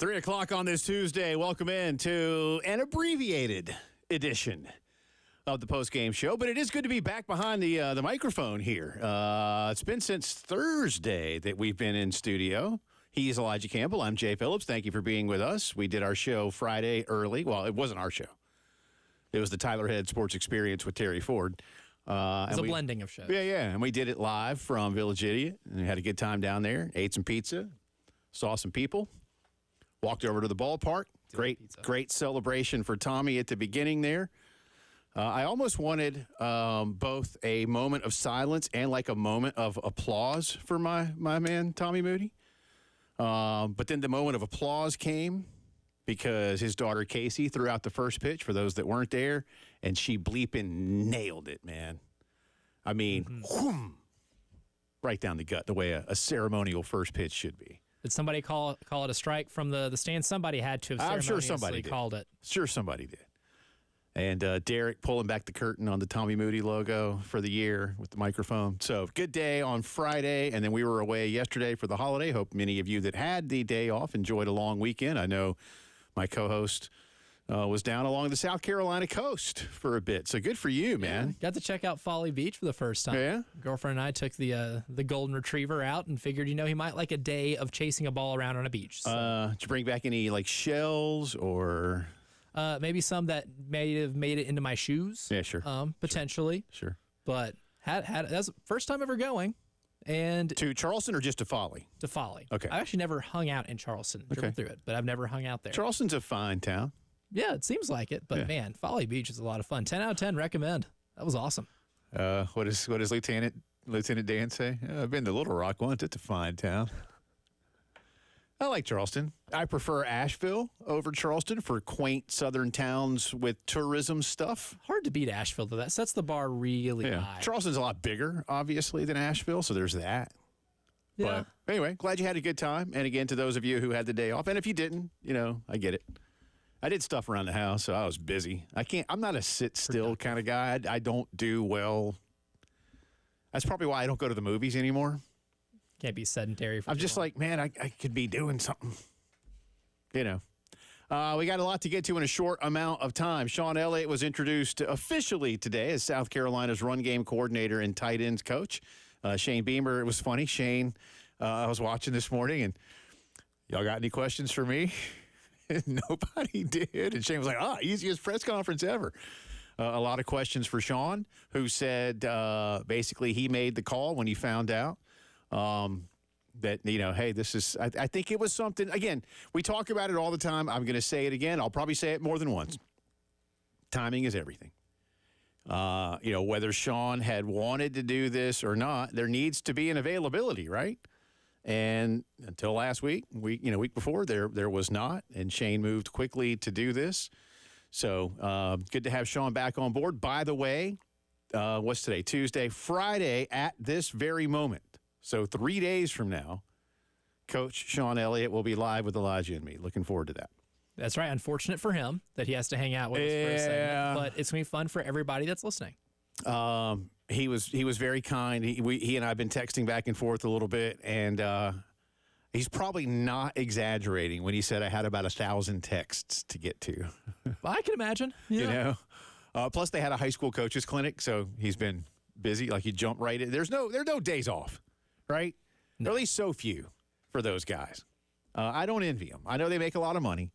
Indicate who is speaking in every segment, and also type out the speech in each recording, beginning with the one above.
Speaker 1: 3 o'clock on this Tuesday. Welcome in to an abbreviated edition of the Postgame Show. But it is good to be back behind the microphone here. It's been since Thursday that we've been in studio. He's Elijah Campbell. I'm Jay Phillips. Thank you for being with us. We did our show Friday early. Well, it wasn't our show. It was the Tyler Head Sports Experience with Terry Ford.
Speaker 2: It's a blending of shows.
Speaker 1: Yeah. And we did it live from Village Idiot. And we had a good time down there. Ate some pizza. Saw some people. Walked over to the ballpark. Great celebration for Tommy at the beginning there. I almost wanted both a moment of silence and like a moment of applause for my man, Tommy Moody. But then the moment of applause came because his daughter, Casey, threw out the first pitch for those that weren't there, and she bleeping nailed it, man. I mean, whoom, right down the gut, the way a ceremonial first pitch should be.
Speaker 2: Did somebody call it a strike from the stand? Somebody had to have ceremoniously
Speaker 1: I'm sure somebody
Speaker 2: called it.
Speaker 1: Sure somebody did. And Derek pulling back the curtain on the Tommy Moody logo for the year with the microphone. So good day on Friday, and then we were away yesterday for the holiday. Hope many of you that had the day off enjoyed a long weekend. I know my co-host was down along the South Carolina coast for a bit. So good for you, man.
Speaker 2: Got to check out Folly Beach for the first time.
Speaker 1: Yeah?
Speaker 2: Girlfriend and I took the golden retriever out and figured, he might like a day of chasing a ball around on a beach. So.
Speaker 1: Did you bring back any, like, shells or...
Speaker 2: maybe some that may have made it into my shoes.
Speaker 1: Yeah, sure.
Speaker 2: Potentially.
Speaker 1: Sure.
Speaker 2: But that's the first time ever going. And
Speaker 1: to Charleston or just to Folly?
Speaker 2: To Folly.
Speaker 1: Okay.
Speaker 2: I actually never hung out in Charleston. Driven through it, but I've never hung out there.
Speaker 1: Charleston's a fine town.
Speaker 2: Yeah, it seems like it. But man, Folly Beach is a lot of fun. 10 out of 10 recommend. That was awesome.
Speaker 1: What does Lieutenant Dan say? I've been to Little Rock once. It's a fine town. I like Charleston. I prefer Asheville over Charleston for quaint southern towns with tourism stuff.
Speaker 2: Hard to beat Asheville, though. That sets the bar really high.
Speaker 1: Charleston's a lot bigger, obviously, than Asheville, so there's that.
Speaker 2: Yeah.
Speaker 1: But anyway, glad you had a good time. And again, to those of you who had the day off, and if you didn't, I get it. I did stuff around the house, so I was busy. I'm not a sit-still kind of guy. I don't do well. That's probably why I don't go to the movies anymore.
Speaker 2: Can't be sedentary for
Speaker 1: I'm just like, man, I could be doing something. We got a lot to get to in a short amount of time. Sean Elliott was introduced officially today as South Carolina's run game coordinator and tight ends coach. Shane Beamer, it was funny. Shane, I was watching this morning, and y'all got any questions for me? Nobody did. And Shane was like, easiest press conference ever. A lot of questions for Sean, who said basically he made the call when he found out. That, hey, this is, I think it was something, again, we talk about it all the time. I'm going to say it again. I'll probably say it more than once. Timing is everything. Whether Sean had wanted to do this or not, there needs to be an availability, right? And until last week, week before, there was not, and Shane moved quickly to do this. So good to have Sean back on board. By the way, what's today? Tuesday, Friday, at this very moment. So 3 days from now, Coach Sean Elliott will be live with Elijah and me. Looking forward to that.
Speaker 2: That's right. Unfortunate for him that he has to hang out with us for a segment, but it's going to be fun for everybody that's listening.
Speaker 1: He was very kind. He and I have been texting back and forth a little bit, and he's probably not exaggerating when he said I had about 1,000 texts to get to.
Speaker 2: Well, I can imagine. Yeah.
Speaker 1: Plus they had a high school coaches clinic, so he's been busy. Like he jumped right in. There are no days off. Right? No. There are at least so few for those guys. I don't envy them. I know they make a lot of money,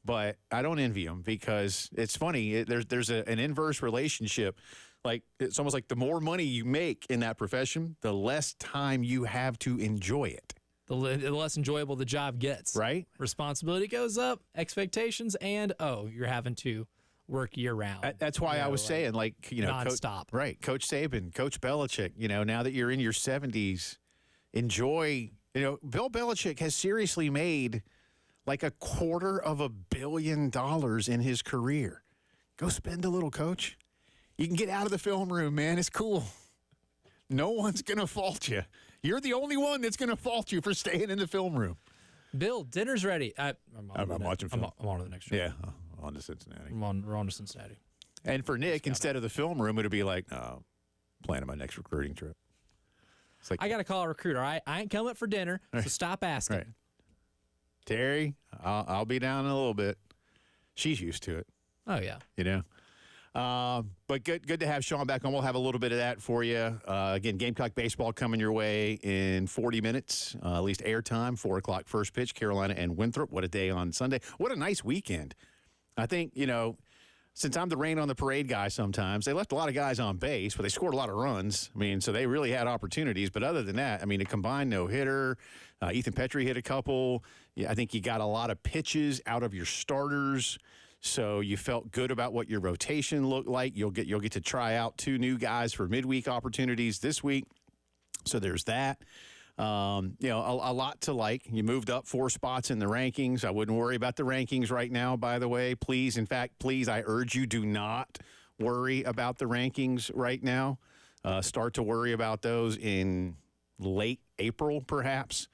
Speaker 1: but I don't envy them because it's funny. There's an inverse relationship. Like it's almost like the more money you make in that profession, the less time you have to enjoy it.
Speaker 2: The less enjoyable the job gets.
Speaker 1: Right?
Speaker 2: Responsibility goes up, expectations, and you're having to work year round.
Speaker 1: That's why I was saying,
Speaker 2: nonstop.
Speaker 1: Right. Coach Saban, Coach Belichick, now that you're in your 70s, enjoy, Bill Belichick has seriously made like $250 million in his career. Go spend a little, Coach. You can get out of the film room, man. It's cool. No one's going to fault you. You're the only one that's going to fault you for staying in the film room.
Speaker 2: Bill, dinner's ready. I'm
Speaker 1: watching film.
Speaker 2: I'm on to the next show.
Speaker 1: Yeah, on to Cincinnati.
Speaker 2: We're on to Cincinnati.
Speaker 1: And for Nick, instead of the film room, it would be like, planning my next recruiting trip. It's like,
Speaker 2: I got to call a recruiter. I ain't coming for dinner, so stop asking.
Speaker 1: Right. Terry, I'll be down in a little bit. She's used to it.
Speaker 2: Oh, yeah.
Speaker 1: You know. But good to have Sean back on. We'll have a little bit of that for you. Again, Gamecock baseball coming your way in 40 minutes, at least airtime, 4 o'clock first pitch, Carolina and Winthrop. What a day on Sunday. What a nice weekend. I think, since I'm the rain on the parade guy sometimes, they left a lot of guys on base, but they scored a lot of runs. I mean, so they really had opportunities. But other than that, I mean, a combined no-hitter. Ethan Petrie hit a couple. Yeah, I think you got a lot of pitches out of your starters. So you felt good about what your rotation looked like. You'll get to try out 2 new guys for midweek opportunities this week. So there's that. A lot to like. You moved up 4 spots in the rankings. I wouldn't worry about the rankings right now, by the way. Please, I urge you, do not worry about the rankings right now. Start to worry about those in late April, perhaps.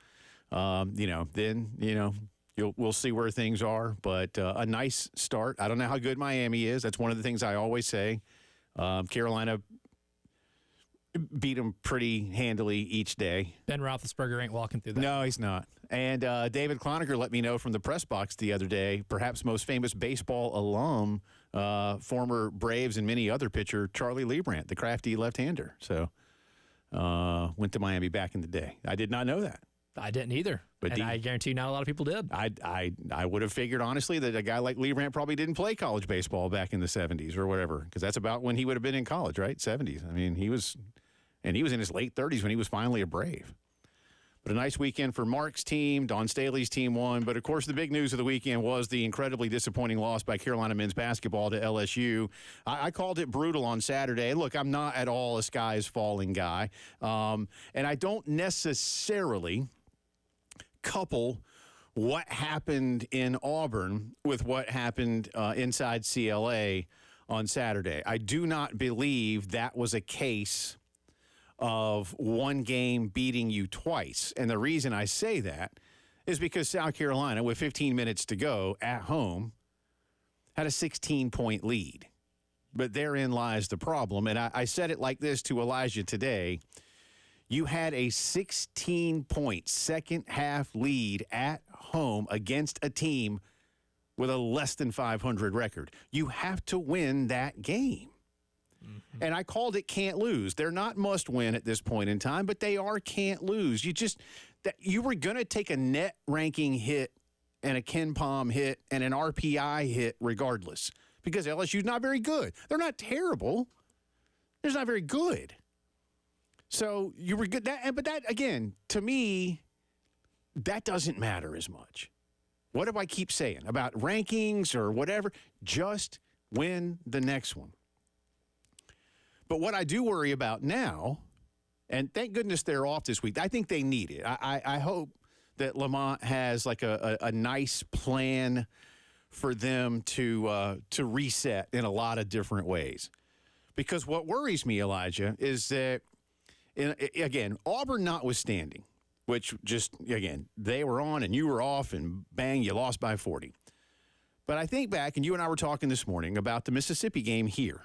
Speaker 1: We'll see where things are, but a nice start. I don't know how good Miami is. That's one of the things I always say. Carolina beat them pretty handily each day.
Speaker 2: Ben Roethlisberger ain't walking through that.
Speaker 1: No, he's not. And David Cloninger let me know from the press box the other day, perhaps most famous baseball alum, former Braves and many other pitcher, Charlie Leibrandt, the crafty left-hander. So went to Miami back in the day. I did not know that.
Speaker 2: I didn't either, but I guarantee you not a lot of people did.
Speaker 1: I would have figured, honestly, that a guy like Leibrandt probably didn't play college baseball back in the 70s or whatever, because that's about when he would have been in college, right? 70s. I mean, he was in his late 30s when he was finally a Brave. But a nice weekend for Mark's team. Don Staley's team won. But, of course, the big news of the weekend was the incredibly disappointing loss by Carolina men's basketball to LSU. I called it brutal on Saturday. Look, I'm not at all a sky is falling guy. And I don't necessarily couple what happened in Auburn with what happened inside CLA on Saturday. I do not believe that was a case of one game beating you twice. And the reason I say that is because South Carolina, with 15 minutes to go at home, had a 16-point lead. But therein lies the problem. And I said it like this to Elijah today. You had a 16-point second-half lead at home against a team with a less than 500 record. You have to win that game. Mm-hmm. And I called it can't lose. They're not must win at this point in time, but they are can't lose. You were going to take a net ranking hit and a Ken Pom hit and an RPI hit regardless because LSU's not very good. They're not terrible. They're just not very good. So you were good. But that, again, to me, that doesn't matter as much. What do I keep saying about rankings or whatever? Just win the next one. But what I do worry about now, and thank goodness they're off this week. I think they need it. I hope that Lamont has like a nice plan for them to reset in a lot of different ways. Because what worries me, Elijah, is that, again, Auburn notwithstanding, which just, again, they were on and you were off and bang, you lost by 40. But I think back, and you and I were talking this morning about the Mississippi game here,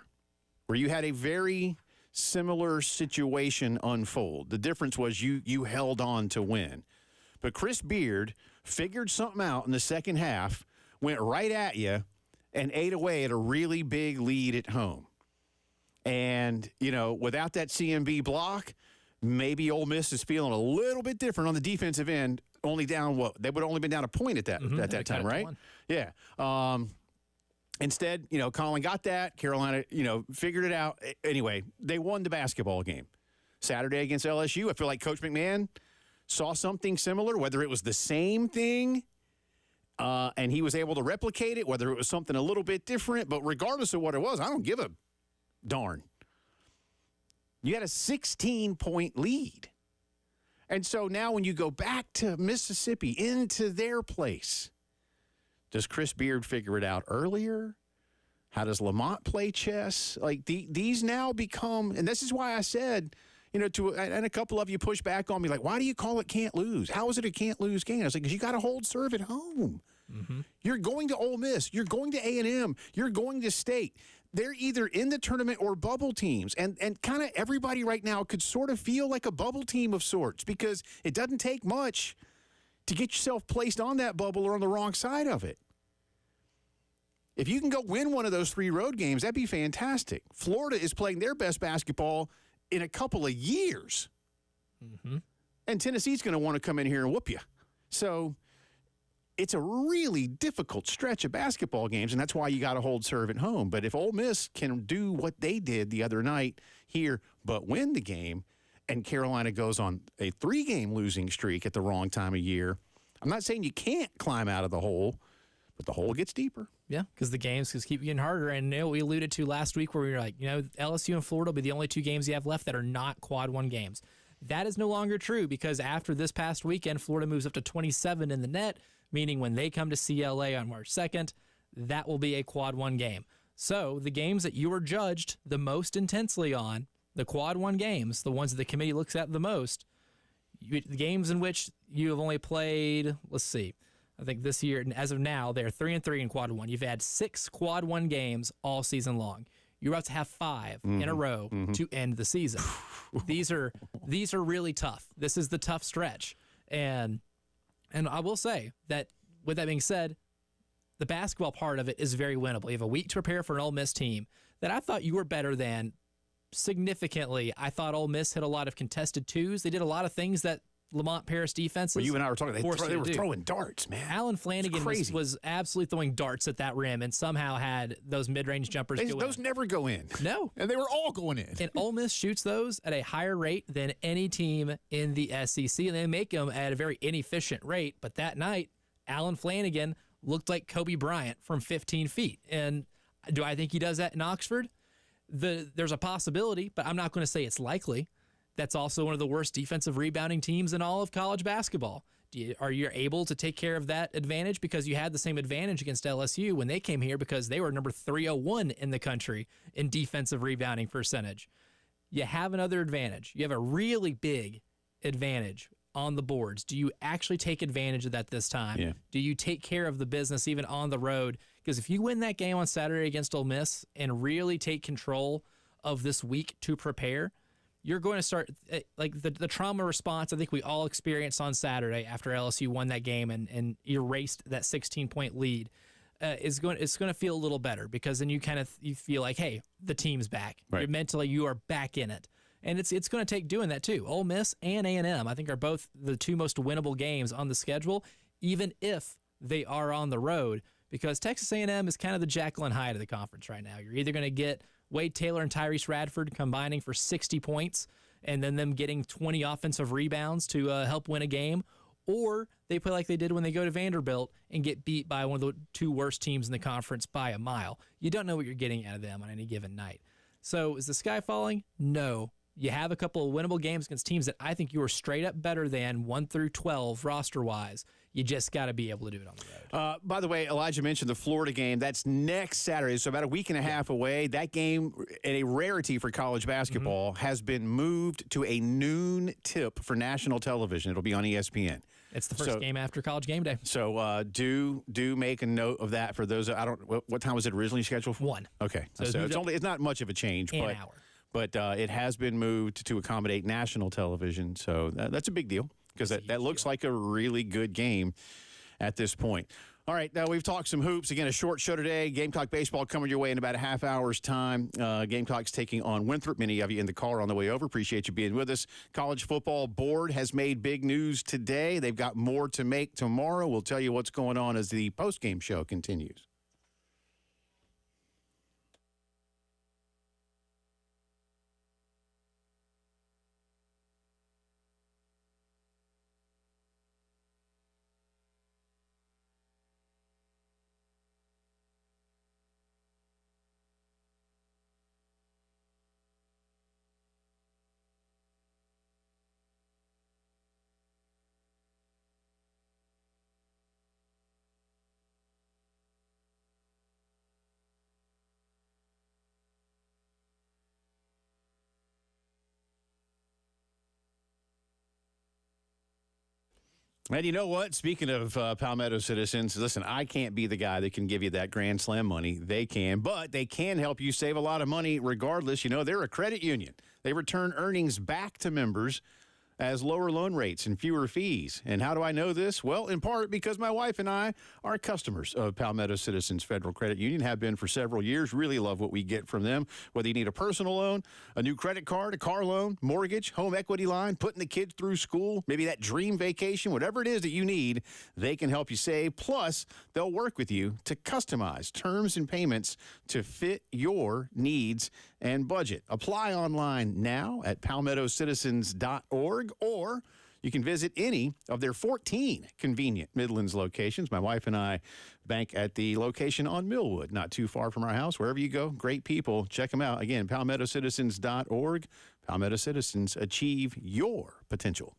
Speaker 1: where you had a very similar situation unfold. The difference was you held on to win. But Chris Beard figured something out in the second half, went right at you, and ate away at a really big lead at home. And, without that CMB block, maybe Ole Miss is feeling a little bit different on the defensive end, only down what? They would have only been down a point at that time, right? Yeah. Instead, Colin got that. Carolina, figured it out. Anyway, they won the basketball game. Saturday against LSU, I feel like Coach McMahon saw something similar, whether it was the same thing and he was able to replicate it, whether it was something a little bit different. But regardless of what it was, I don't give a darn. You had a 16-point lead. And so now when you go back to Mississippi, into their place, does Chris Beard figure it out earlier? How does Lamont play chess? Like these now become, and this is why I said, and a couple of you push back on me, like, why do you call it can't lose? How is it a can't lose game? I was like, because you got to hold serve at home. Mm-hmm. You're going to Ole Miss. You're going to A&M. You're going to State. They're either in the tournament or bubble teams. And kind of everybody right now could sort of feel like a bubble team of sorts because it doesn't take much. to get yourself placed on that bubble or on the wrong side of it. If you can go win one of those 3 road games, that'd be fantastic. Florida is playing their best basketball in a couple of years.
Speaker 2: Mm-hmm.
Speaker 1: And Tennessee's going to want to come in here and whoop you. So it's a really difficult stretch of basketball games, and that's why you got to hold serve at home. But if Ole Miss can do what they did the other night here but win the game, and Carolina goes on a 3-game losing streak at the wrong time of year, I'm not saying you can't climb out of the hole, but the hole gets deeper.
Speaker 2: Yeah, because the games just keep getting harder. And we alluded to last week where we were like, LSU and Florida will be the only 2 games you have left that are not quad 1 games. That is no longer true because after this past weekend, Florida moves up to 27 in the net, meaning when they come to CLA on March 2nd, that will be a quad 1 game. So the games that you were judged the most intensely on, the quad 1 games, the ones that the committee looks at the most, the games in which you have only played, let's see, I think this year, as of now, they're 3-3 in quad 1. You've had 6 quad 1 games all season long. You're about to have 5 in a row to end the season. These are really tough. This is the tough stretch. And I will say that with that being said, the basketball part of it is very winnable. You have a week to prepare for an Ole Miss team that I thought you were better than significantly. I thought Ole Miss hit a lot of contested 2s. They did a lot of things that Lamont Paris defenses.
Speaker 1: Well, you and I were talking. They were throwing darts, man.
Speaker 2: Alan Flanagan was absolutely throwing darts at that rim and somehow had those mid-range jumpers go in.
Speaker 1: Those never go in.
Speaker 2: No.
Speaker 3: And they were all going in.
Speaker 2: And Ole Miss shoots those at a higher rate than any team in the SEC, and they make them at a very inefficient rate. But that night, Alan Flanagan looked like Kobe Bryant from 15 feet. And do I think he does that in Oxford? There's a possibility, but I'm not going to say it's likely. That's also one of the worst defensive rebounding teams in all of college basketball. Are you able to take care of that advantage? Because you had the same advantage against LSU when they came here because they were number 301 in the country in defensive rebounding percentage. You have another advantage. You have a really big advantage on the boards. Do you actually take advantage of that this time?
Speaker 1: Yeah.
Speaker 2: Do you take care of the business even on the road? Because if you win that game on Saturday against Ole Miss and really take control of this week to prepare, you're going to start, like the trauma response I think we all experienced on Saturday after LSU won that game and erased that 16-point lead it's going to feel a little better because then you feel like, hey, the team's back.
Speaker 1: Right.
Speaker 2: Mentally, you are back in it. And it's going to take doing that too. Ole Miss and A&M, I think, are both the 2 most winnable games on the schedule, even if they are on the road, because Texas A&M is kind of the Jekyll and Hyde of the conference right now. You're either going to get Wade Taylor and Tyrese Radford combining for 60 points and then them getting 20 offensive rebounds to help win a game, or they play like they did when they go to Vanderbilt and get beat by one of the 2 worst teams in the conference by a mile. You don't know what you're getting out of them on any given night. So is the sky falling? No. You have a couple of winnable games against teams that I think you are straight up better than 1 through 12 roster-wise. You just got to be able to do it on the road.
Speaker 1: By the way, Elijah mentioned the Florida game. That's next Saturday, so about a week and a half away. That game, a rarity for college basketball, has been moved to a noon tip for national television. It'll be on ESPN.
Speaker 2: It's the first game after College Game Day.
Speaker 1: So do make a note of that for those. What time was it originally scheduled for?
Speaker 2: 1.
Speaker 1: Okay, so it's not much of a change,
Speaker 2: an hour.
Speaker 1: But it has been moved to accommodate national television, so that's a big deal because that looks like a really good game at this point. All right, now we've talked some hoops. Again, a short show today. Gamecock baseball coming your way in about a half hour's time. Gamecocks taking on Winthrop. Many of you in the car on the way over. Appreciate you being with us. College Football Board has made big news today. They've got more to make tomorrow. We'll tell you what's going on as the postgame show continues. And you know what? Speaking of Palmetto citizens, listen, I can't be the guy that can give you that Grand Slam money. They can, but they can help you save a lot of money regardless. You know, they're a credit union. They return earnings back to members as lower loan rates and fewer fees. And how do I know this? Well, in part because my wife and I are customers of Palmetto Citizens Federal Credit Union, have been for several years. Really love what we get from them. Whether you need a personal loan, a new credit card, a car loan, mortgage, home equity line, putting the kids through school, maybe that dream vacation, whatever it is that you need, they can help you save. Plus, they'll work with you to customize terms and payments to fit your needs and budget. Apply online now at palmettocitizens.org, or you can visit any of their 14 convenient Midlands locations. My wife and I bank at the location on Millwood, not too far from our house. Wherever you go, great people. Check them out. Again, palmettocitizens.org. Palmetto Citizens, achieve your potential.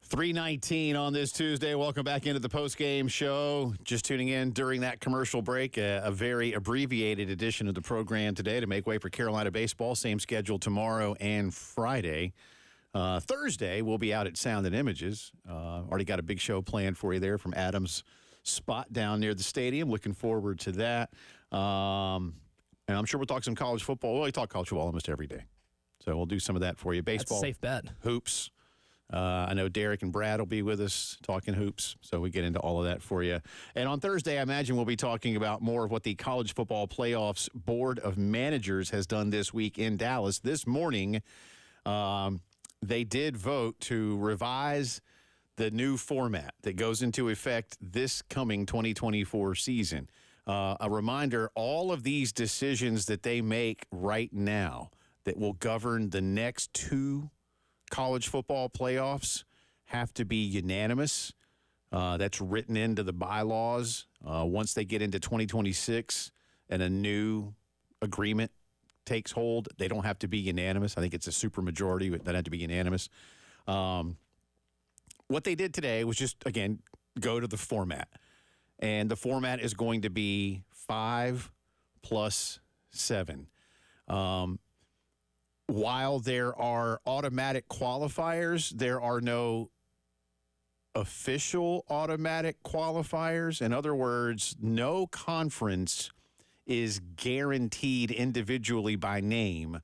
Speaker 1: $3:19 on this Tuesday. Welcome back into the Postgame Show. Just tuning in during that commercial break, a very abbreviated edition of the program today to make way for Carolina baseball. Same schedule tomorrow and Friday. Thursday, we'll be out at Sound and Images. Already got a big show planned for you there from Adams spot down near the stadium. Looking forward to that. And I'm sure we'll talk some college football. Well, we talk college football almost every day. So we'll do some of that for you. Baseball.
Speaker 2: That's a safe bet.
Speaker 1: Hoops. I know Derek and Brad will be with us talking hoops, so we get into all of that for you. And on Thursday, I imagine we'll be talking about more of what the College Football Playoffs Board of Managers has done this week in Dallas. This morning, they did vote to revise the new format that goes into effect this coming 2024 season. A reminder, all of these decisions that they make right now that will govern the next two college football playoffs have to be unanimous. That's written into the bylaws. Once they get into 2026 and a new agreement takes hold, they don't have to be unanimous. I think it's a supermajority, but that had to be unanimous. What they did today was just, again, go to the format. And the format is going to be 5 plus 7. While there are automatic qualifiers, there are no official automatic qualifiers. In other words, no conference is guaranteed individually by name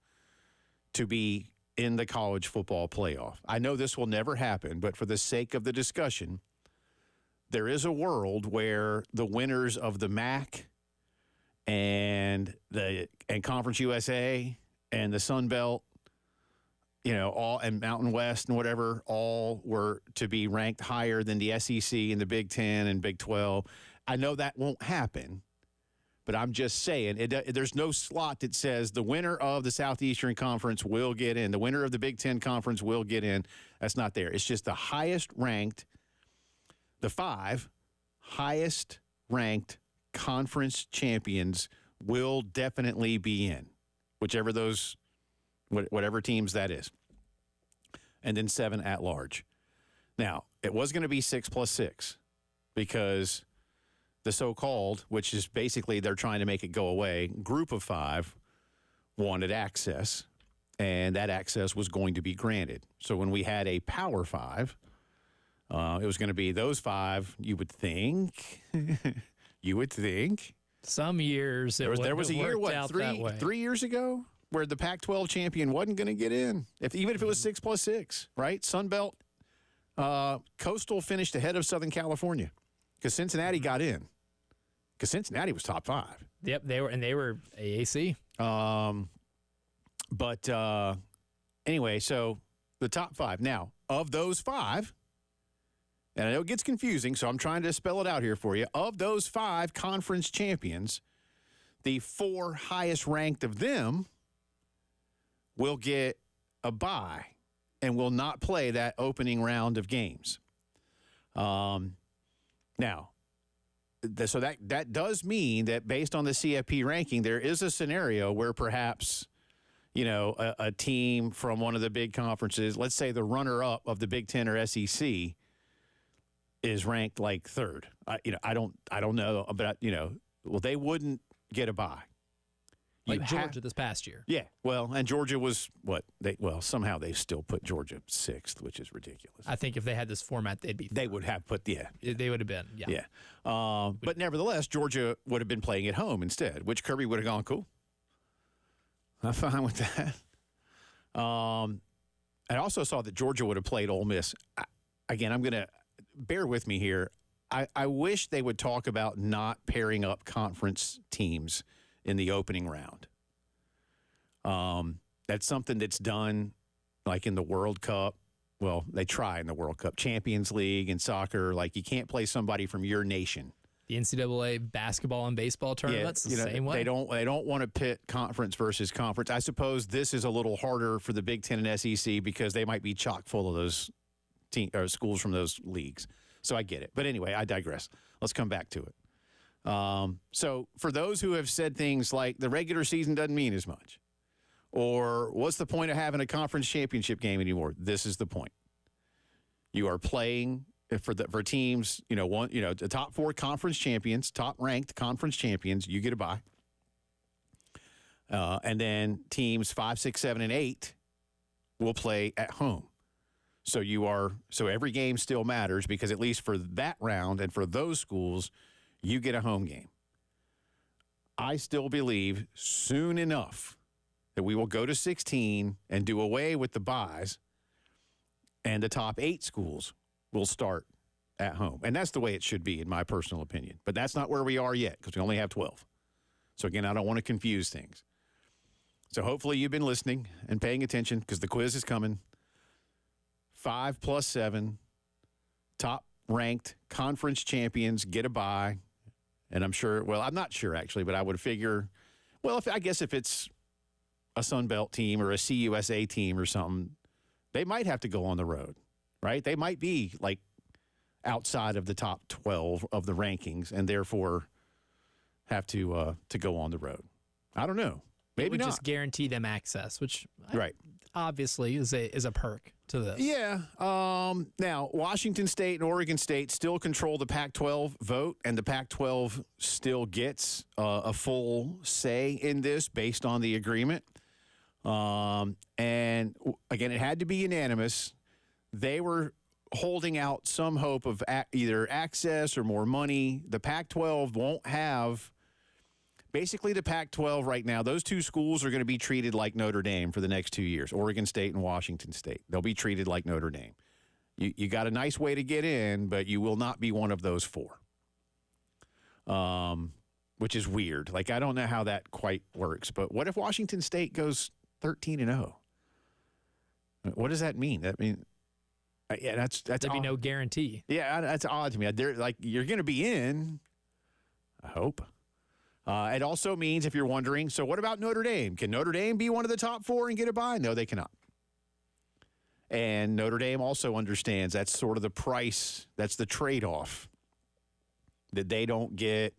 Speaker 1: to be in the college football playoff. I know this will never happen, but for the sake of the discussion, there is a world where the winners of the MAC and Conference USA and the Sun Belt, all and Mountain West and whatever, all were to be ranked higher than the SEC and the Big Ten and Big 12. I know that won't happen, but I'm just saying there's no slot that says the winner of the Southeastern Conference will get in. The winner of the Big Ten Conference will get in. That's not there. It's just the highest ranked, the 5 highest ranked conference champions will definitely be in, whatever teams that is. And then 7 at large. Now, it was going to be 6 plus 6 because the so-called, which is basically they're trying to make it go away, group of 5 wanted access, and that access was going to be granted. So when we had a Power 5, it was going to be those 5, you would think.
Speaker 2: Some years
Speaker 1: there was a year, 3 years ago, where the Pac-12 champion wasn't going to get in, even if it was 6 plus 6, right? Sun Belt, Coastal finished ahead of Southern California because Cincinnati got in. Because Cincinnati was top 5.
Speaker 2: Yep, they were AAC.
Speaker 1: Anyway, so the top 5. Now, of those 5, and I know it gets confusing, so I'm trying to spell it out here for you. Of those 5 conference champions, the 4 highest ranked of them will get a bye and will not play that opening round of games. Now, so that does mean that based on the CFP ranking, there is a scenario where perhaps, a team from one of the big conferences, let's say the runner-up of the Big Ten or SEC, is ranked like 3rd. I don't know, but they wouldn't get a bye.
Speaker 2: Like Georgia this past year.
Speaker 1: Yeah, well, and Georgia was somehow they still put Georgia 6th, which is ridiculous.
Speaker 2: I think if they had this format, they'd be 3rd.
Speaker 1: They would have put,
Speaker 2: They would have been, yeah.
Speaker 1: Yeah. But nevertheless, Georgia would have been playing at home instead, which Kirby would have gone, cool. I'm fine with that. I also saw that Georgia would have played Ole Miss. Again, I'm going to bear with me here. I wish they would talk about not pairing up conference teams in the opening round. That's something that's done like in the World Cup. Well, they try in the World Cup. Champions League and soccer, like you can't play somebody from your nation.
Speaker 2: The NCAA basketball and baseball tournaments, the same way.
Speaker 1: They don't want to pit conference versus conference. I suppose this is a little harder for the Big Ten and SEC because they might be chock full of those schools from those leagues. So I get it. But anyway, I digress. Let's come back to it. So for those who have said things like the regular season doesn't mean as much, or what's the point of having a conference championship game anymore? This is the point. You are playing for teams, the top 4 conference champions, top ranked conference champions, you get a bye. And then teams 5, 6, 7, and 8 will play at home. So every game still matters because at least for that round and for those schools, you get a home game. I still believe soon enough that we will go to 16 and do away with the byes, and the top 8 schools will start at home. And that's the way it should be, in my personal opinion. But that's not where we are yet because we only have 12. So, again, I don't want to confuse things. So hopefully you've been listening and paying attention because the quiz is coming. 5 plus 7, top-ranked conference champions get a bye. And I'm sure, well, I'm not sure actually, but I would figure, well, I guess if it's a Sun Belt team or a CUSA team or something, they might have to go on the road, right? They might be like outside of the top 12 of the rankings and therefore have to go on the road. I don't know. Maybe
Speaker 2: it would
Speaker 1: not.
Speaker 2: just guarantee them access, which
Speaker 1: right.
Speaker 2: Obviously is a perk to this.
Speaker 1: Yeah. Now, Washington State and Oregon State still control the Pac-12 vote, and the Pac-12 still gets a full say in this based on the agreement. And, again, it had to be unanimous. They were holding out some hope of either access or more money. The Pac-12 won't have – basically the Pac-12 right now, those two schools are going to be treated like Notre Dame for the next 2 years, Oregon State and Washington State. They'll be treated like Notre Dame. You got a nice way to get in, but you will not be one of those 4, which is weird. Like, I don't know how that quite works. But what if Washington State goes 13-0? What does that mean? That mean, yeah, that's
Speaker 2: There'd be no guarantee.
Speaker 1: Yeah, that's odd to me. They're like, you're going to be in, I hope. It also means, if you're wondering, so what about Notre Dame? Can Notre Dame be one of the top 4 and get a bye? No, they cannot. And Notre Dame also understands that's sort of the price, that's the trade-off, that they don't get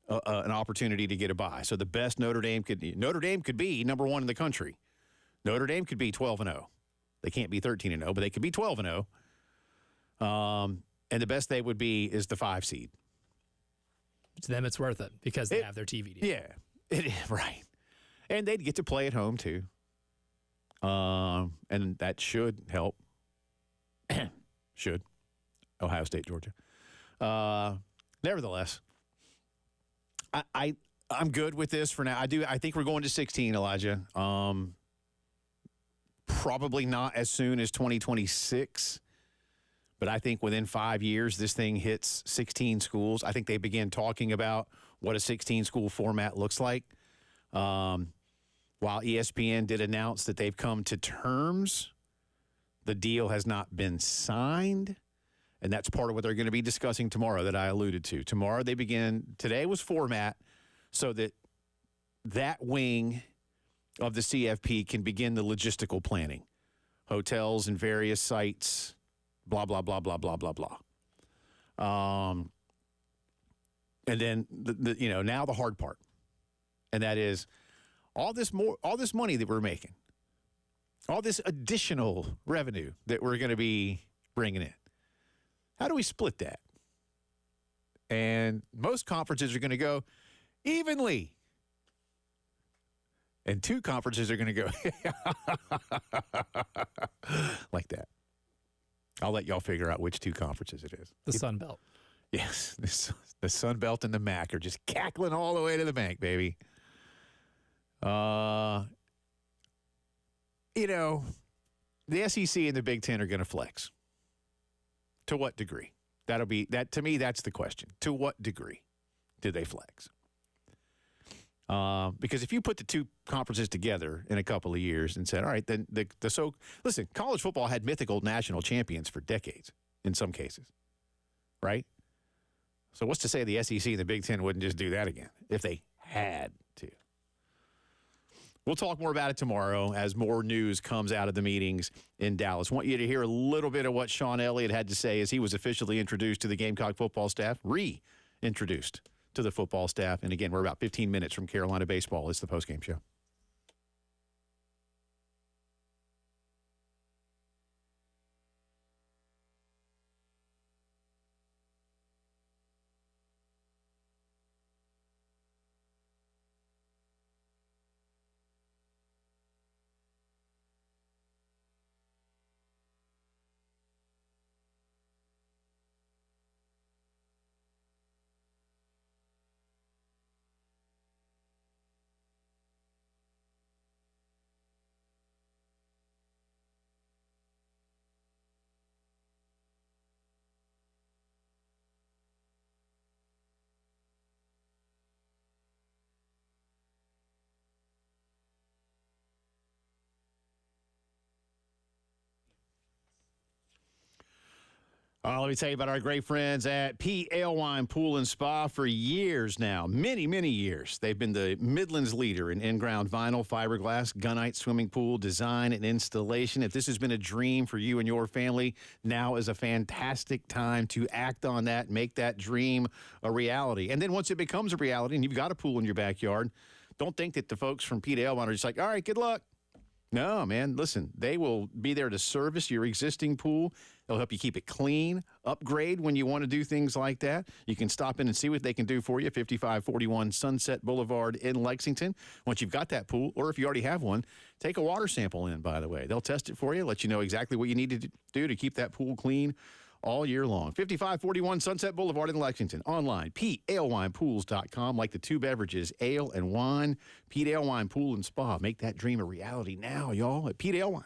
Speaker 1: an opportunity to get a bye. So the best Notre Dame could be number 1 in the country. Notre Dame could be 12-0. They can't be 13-0, but they could be 12-0. And the best they would be is the 5 seed.
Speaker 2: To them, it's worth it because they have their TV deal.
Speaker 1: Yeah, right. And they'd get to play at home, too. And that should help. Should. Ohio State, Georgia. Nevertheless, I'm good with this for now. I think we're going to 16, Elijah. Probably not as soon as 2026. But I think within 5 years, this thing hits 16 schools. I think they begin talking about what a 16-school format looks like. While ESPN did announce that they've come to terms, the deal has not been signed. And that's part of what they're going to be discussing tomorrow that I alluded to. Tomorrow they begin, today was format, so that wing of the CFP can begin the logistical planning. Hotels and various sites, blah, blah, blah, blah, blah, blah, blah. And then, now the hard part. And that is all this money that we're making, all this additional revenue that we're going to be bringing in. How do we split that? And most conferences are going to go evenly. And 2 conferences are going to go like that. I'll let y'all figure out which 2 conferences it is.
Speaker 2: The Sun Belt.
Speaker 1: Yes. The Sun Belt and the MAC are just cackling all the way to the bank, baby. The SEC and the Big Ten are going to flex. To what degree? To me, that's the question. To what degree do they flex? Because if you put the 2 conferences together in a couple of years and said, all right, then listen, college football had mythical national champions for decades in some cases, right? So what's to say the SEC and the Big Ten wouldn't just do that again if they had to? We'll talk more about it tomorrow as more news comes out of the meetings in Dallas. I want you to hear a little bit of what Sean Elliott had to say as he was officially introduced to the Gamecock football staff, reintroduced to the football staff. And again, we're about 15 minutes from Carolina baseball. It's the Postgame Show. Let me tell you about our great friends at PL Wine Pool and Spa for years now. Many, many years. They've been the Midlands leader in in-ground vinyl, fiberglass, gunite swimming pool design and installation. If this has been a dream for you and your family, now is a fantastic time to act on that, make that dream a reality. And then once it becomes a reality and you've got a pool in your backyard, don't think that the folks from PL Wine are just like, all right, good luck. No, man, listen, they will be there to service your existing pool. They'll help you keep it clean, upgrade when you want to do things like that. You can stop in and see what they can do for you, 5541 Sunset Boulevard in Lexington. Once you've got that pool, or if you already have one, take a water sample in, by the way. They'll test it for you, let you know exactly what you need to do to keep that pool clean all year long. 5541 Sunset Boulevard in Lexington. Online, PaleWinePools.com. Like the two beverages, ale and wine. Pete Ale Wine Pool and Spa. Make that dream a reality now, y'all, at Pete Ale Wine.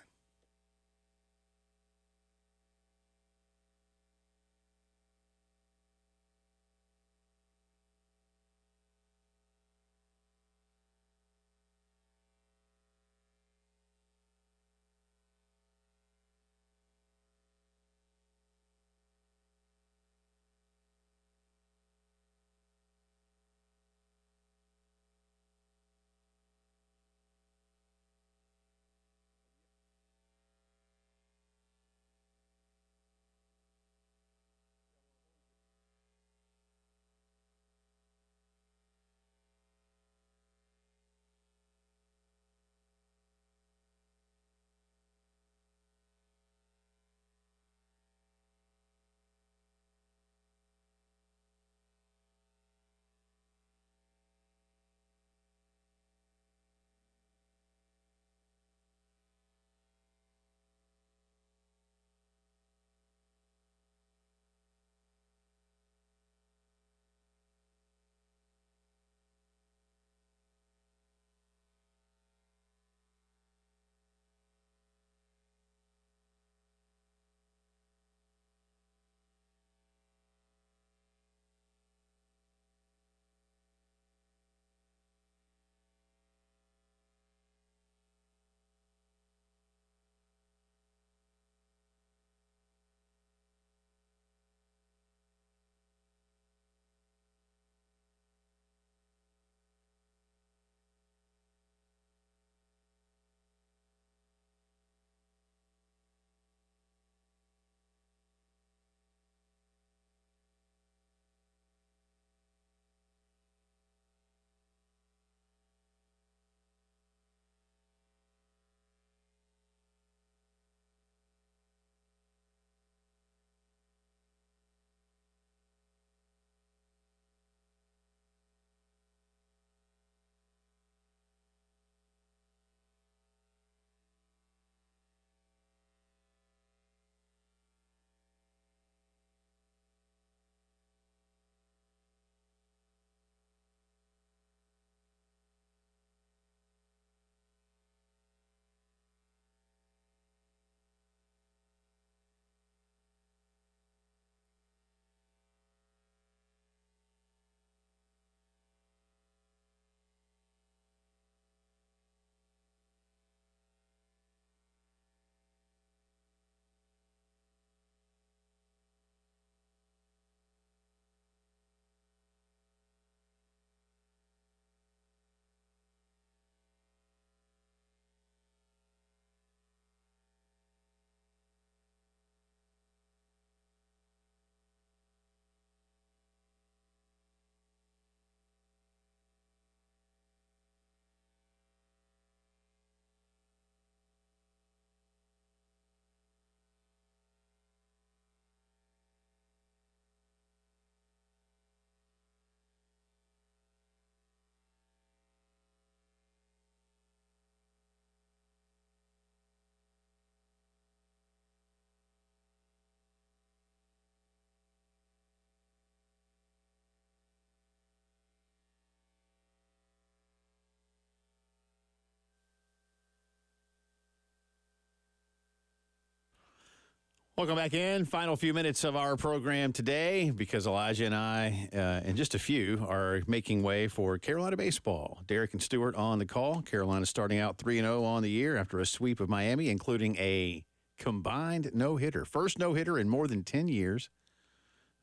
Speaker 1: Welcome back in. Final few minutes of our program today because Elijah and I, and just a few, are making way for Carolina baseball. Derek and Stewart on the call. Carolina starting out 3-0 on the year after a sweep of Miami, including a combined no-hitter. First no-hitter in more than 10 years.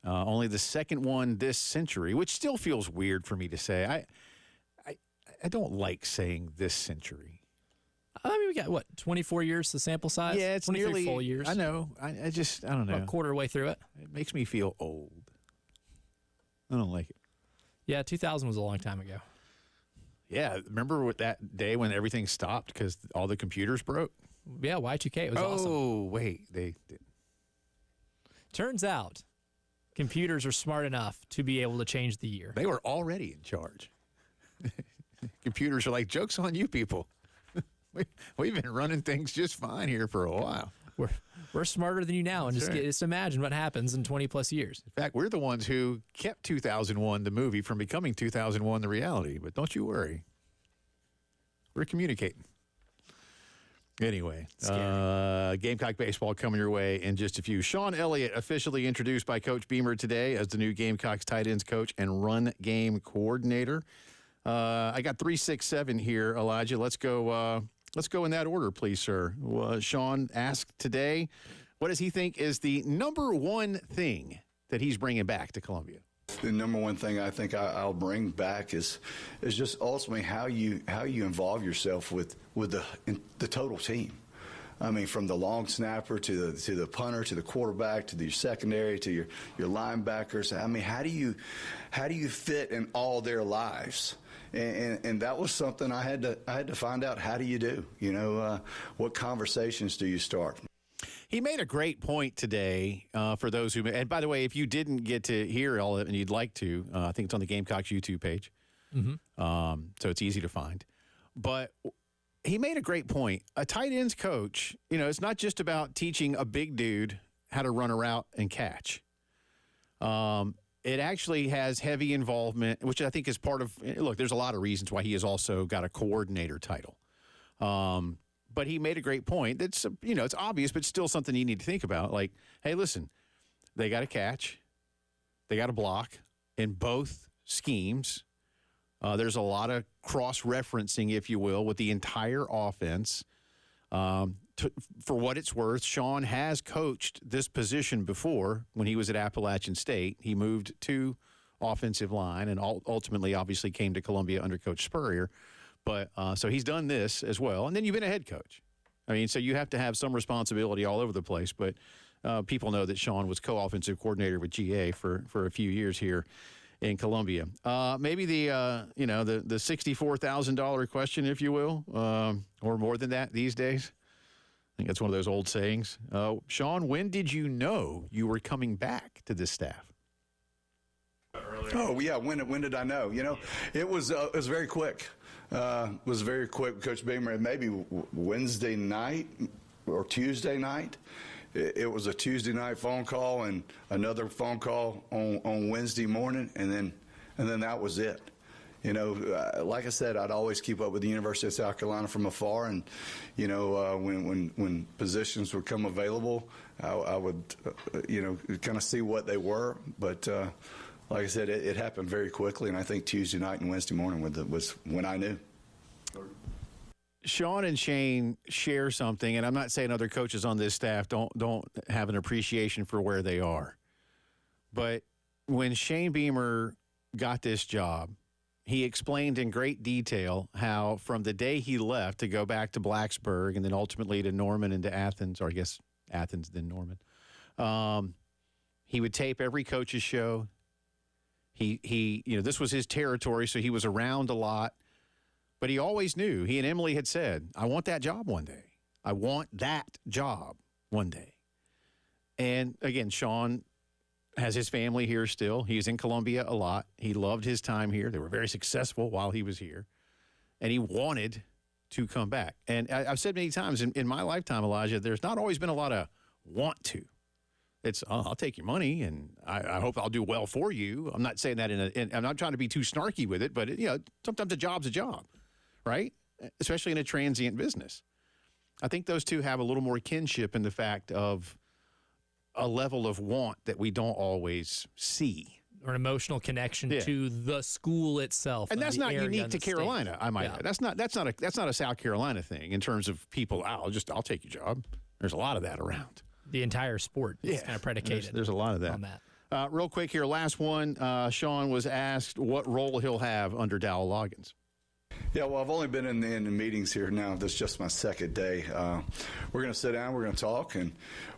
Speaker 1: Only the second one this century, which still feels weird for me to say. I don't like saying this century.
Speaker 2: I mean, we got, what, 24 years to sample size?
Speaker 1: Yeah, it's
Speaker 2: 23
Speaker 1: nearly
Speaker 2: full years.
Speaker 1: I know. I don't know.
Speaker 2: About a quarter way through it.
Speaker 1: It makes me feel old. I don't like it.
Speaker 2: Yeah, 2000 was a long time ago.
Speaker 1: Yeah, remember what that day when everything stopped because all the computers broke?
Speaker 2: Yeah, Y2K. It was awesome.
Speaker 1: Oh, wait. They did.
Speaker 2: Turns out computers are smart enough to be able to change the year.
Speaker 1: They were already in charge. Computers are like, joke's on you people. We've been running things just fine here for a while.
Speaker 2: We're smarter than you now, and just imagine what happens in 20-plus years.
Speaker 1: In fact, we're the ones who kept 2001, the movie, from becoming 2001, the reality. But don't you worry. We're communicating. Anyway, Gamecock baseball coming your way in just a few. Sean Elliott officially introduced by Coach Beamer today as the new Gamecocks tight ends coach and run game coordinator. I got 3, 6, 7 here, Elijah. Let's go in that order, please, sir. Sean asked today, what does he think is the number one thing that he's bringing back to Columbia?
Speaker 3: The number one thing I think I'll bring back is just ultimately how you involve yourself with the total team. I mean, from the long snapper to the punter to the quarterback to the secondary to your linebackers. I mean, how do you fit in all their lives? And that was something I had to find out. How do you do? You know, what conversations do you start?
Speaker 1: He made a great point today for those who – and by the way, if you didn't get to hear all of it and you'd like to, I think it's on the Gamecocks YouTube page. Mm-hmm. So it's easy to find. But he made a great point. A tight ends coach, you know, it's not just about teaching a big dude how to run a route and catch. It actually has heavy involvement, which I think is part of – look, there's a lot of reasons why he has also got a coordinator title. But he made a great point. That's, you know, it's obvious, but still something you need to think about. Like, hey, listen, they got to catch. They got to block in both schemes. There's a lot of cross-referencing, if you will, with the entire offense. For what it's worth, Sean has coached this position before when he was at Appalachian State. He moved to offensive line and ultimately obviously came to Columbia under Coach Spurrier. But so he's done this as well. And then you've been a head coach. I mean, so you have to have some responsibility all over the place. But people know that Sean was co-offensive coordinator with GA for a few years here in Columbia. Maybe the $64,000 question, if you will, or more than that these days. I think that's one of those old sayings. Sean, when did you know you were coming back to this staff?
Speaker 3: Oh, yeah. When did I know? You know, it was very quick. Was very quick. Coach Beamer, maybe Wednesday night or Tuesday night. It was a Tuesday night phone call and another phone call on Wednesday morning, and then that was it. You know, like I said, I'd always keep up with the University of South Carolina from afar, and you know, when positions would come available, I would kind of see what they were, but. Like I said, it happened very quickly, and I think Tuesday night and Wednesday morning was when I knew.
Speaker 1: Sean and Shane share something, and I'm not saying other coaches on this staff don't have an appreciation for where they are. But when Shane Beamer got this job, he explained in great detail how from the day he left to go back to Blacksburg and then ultimately to Norman and to Athens, or I guess Athens then Norman, he would tape every coach's show. He, you know, this was his territory, so he was around a lot. But he always knew, he and Emily had said, I want that job one day. I want that job one day. And, again, Sean has his family here still. He's in Columbia a lot. He loved his time here. They were very successful while he was here. And he wanted to come back. And I've said many times in my lifetime, Elijah, there's not always been a lot of want to. It's, I'll take your money, and I hope I'll do well for you. I'm not saying that I'm not trying to be too snarky with it, but, you know, sometimes a job's a job, right? Especially in a transient business. I think those two have a little more kinship in the fact of a level of want that we don't always see.
Speaker 2: Or an emotional connection to the school itself.
Speaker 1: And that's not unique to Carolina,
Speaker 2: state.
Speaker 1: I might add. That's not a South Carolina thing in terms of people, I'll take your job. There's a lot of that around.
Speaker 2: The entire sport is kind of predicated.
Speaker 1: There's a lot of that.
Speaker 2: On that.
Speaker 1: Real quick here, last one. Sean was asked what role he'll have under Dowell Loggins.
Speaker 3: Yeah, well, I've only been in the meetings here now. This is just my second day. We're going to sit down, we're going to talk, and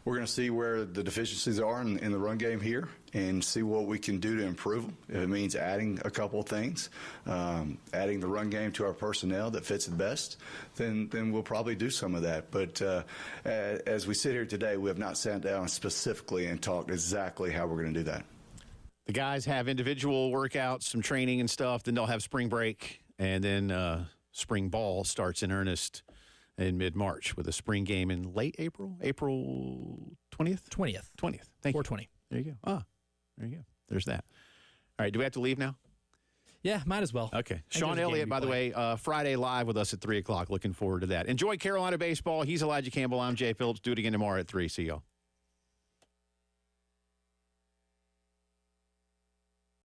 Speaker 3: we're going to see where the deficiencies are in the run game here and see what we can do to improve them. If it means adding a couple of things, adding the run game to our personnel that fits the best, then we'll probably do some of that. But as we sit here today, we have not sat down specifically and talked exactly how we're going to do that.
Speaker 1: The guys have individual workouts, some training and stuff. Then they'll have spring break. And then spring ball starts in earnest in mid-March with a spring game in late April, April 20th?
Speaker 2: 20th.
Speaker 1: 20th. Thank you.
Speaker 2: 420.
Speaker 1: There you go. There you go. There's that. All right, do we have to leave now?
Speaker 2: Yeah, might as well.
Speaker 1: Okay. Sean Elliott, by the way, Friday live with us at 3 o'clock. Looking forward to that. Enjoy Carolina baseball. He's Elijah Campbell. I'm Jay Phillips. Do it again tomorrow at 3. See y'all.